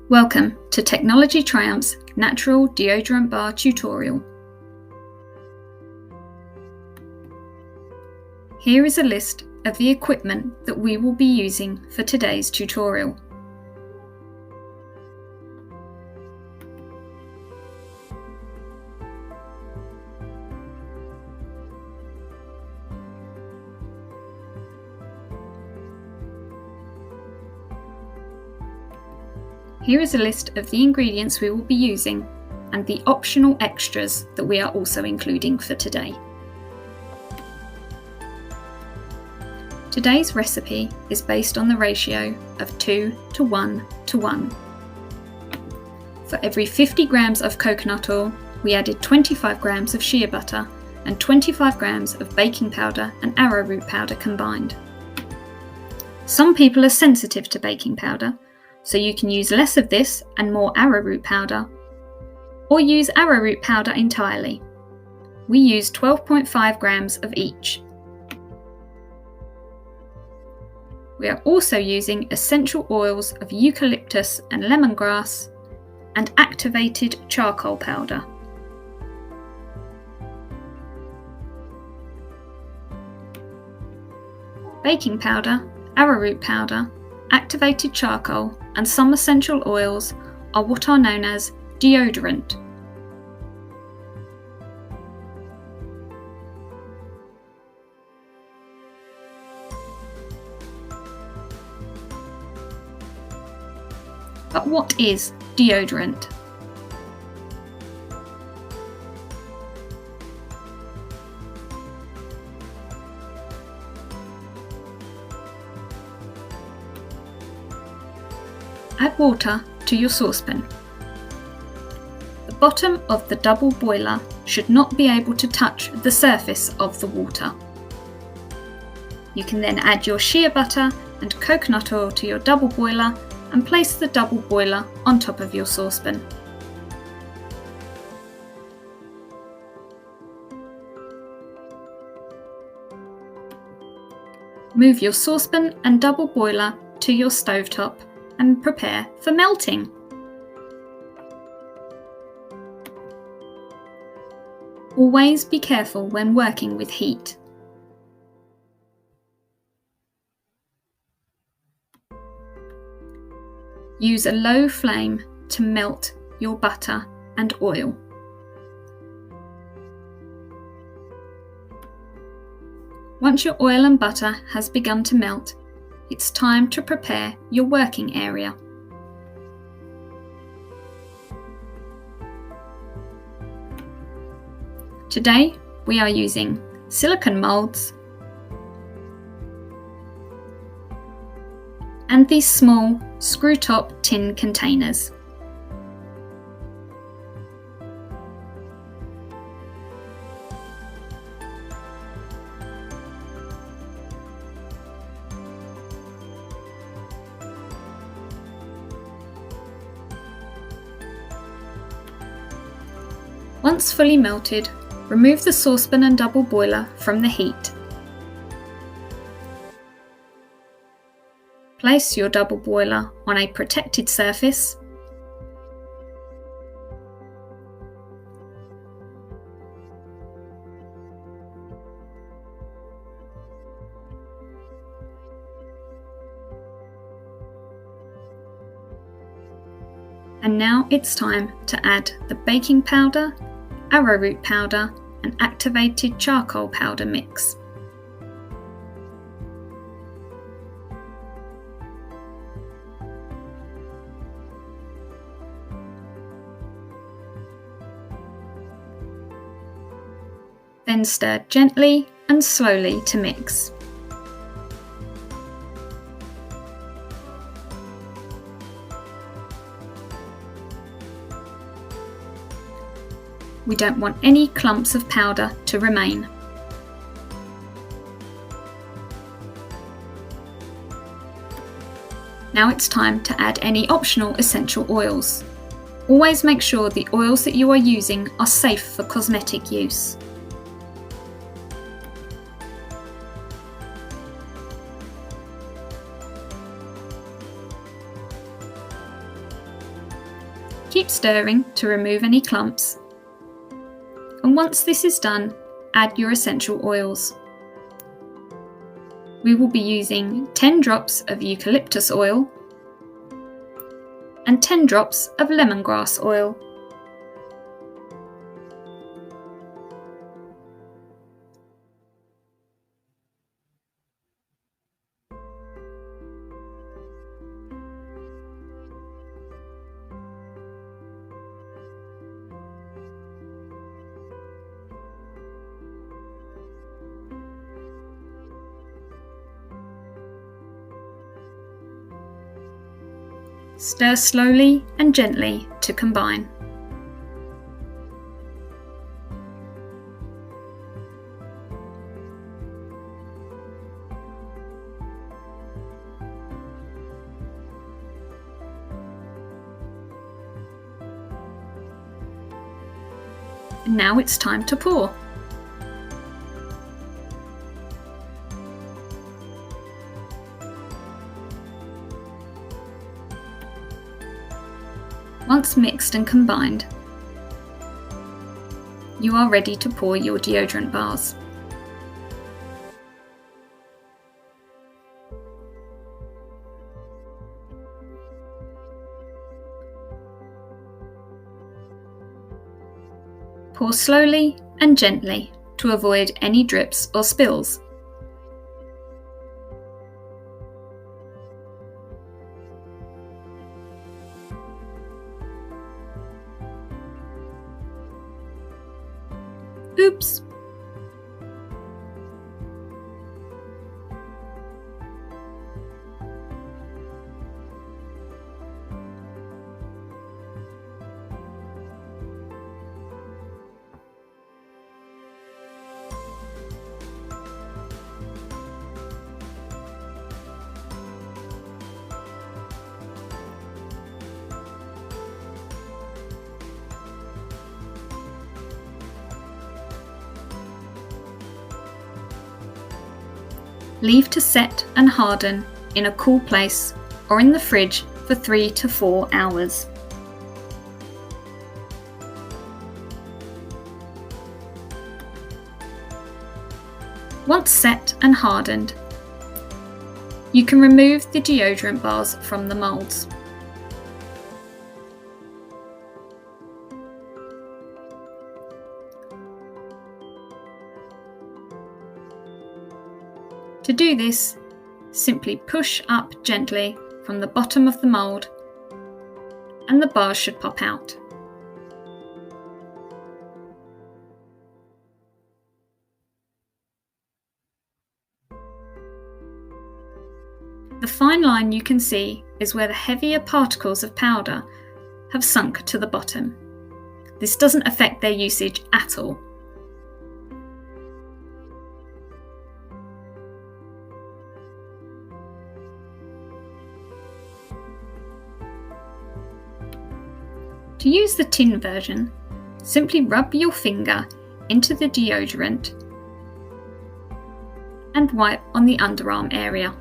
Welcome to Technology Triumph's Natural Deodorant Bar tutorial. Here is a list of the equipment that we will be using for today's tutorial. Here is a list of the ingredients we will be using and the optional extras that we are also including for today. Today's recipe is based on the ratio of 2 to 1 to 1. For every 50 grams of coconut oil, we added 25 grams of shea butter and 25 grams of baking powder and arrowroot powder combined. Some people are sensitive to baking powder, so you can use less of this and more arrowroot powder, or use arrowroot powder entirely. We use 12.5 grams of each. We are also using essential oils of eucalyptus and lemongrass and activated charcoal powder. Baking powder, arrowroot powder, activated charcoal and some essential oils are what are known as deodorant. But what is deodorant? Add water to your saucepan. The bottom of the double boiler should not be able to touch the surface of the water. You can then add your shea butter and coconut oil to your double boiler and place the double boiler on top of your saucepan. Move your saucepan and double boiler to your stovetop and prepare for melting. Always be careful when working with heat. Use a low flame to melt your butter and oil. Once your oil and butter has begun to melt, it's time to prepare your working area. Today we are using silicone moulds and these small screw-top tin containers. Once fully melted, remove the saucepan and double boiler from the heat. Place your double boiler on a protected surface. And now it's time to add the baking powder, arrowroot powder and activated charcoal powder mix. Then stir gently and slowly to mix. We don't want any clumps of powder to remain. Now it's time to add any optional essential oils. Always make sure the oils that you are using are safe for cosmetic use. Keep stirring to remove any clumps. And once this is done, add your essential oils. We will be using 10 drops of eucalyptus oil and 10 drops of lemongrass oil. Stir slowly and gently to combine. And now it's time to pour. Once mixed and combined, you are ready to pour your deodorant bars. Pour slowly and gently to avoid any drips or spills. Oops! Leave to set and harden in a cool place or in the fridge for 3 to 4 hours. Once set and hardened, you can remove the deodorant bars from the moulds. To do this, simply push up gently from the bottom of the mould and the bars should pop out. The fine line you can see is where the heavier particles of powder have sunk to the bottom. This doesn't affect their usage at all. To use the tin version, simply rub your finger into the deodorant and wipe on the underarm area.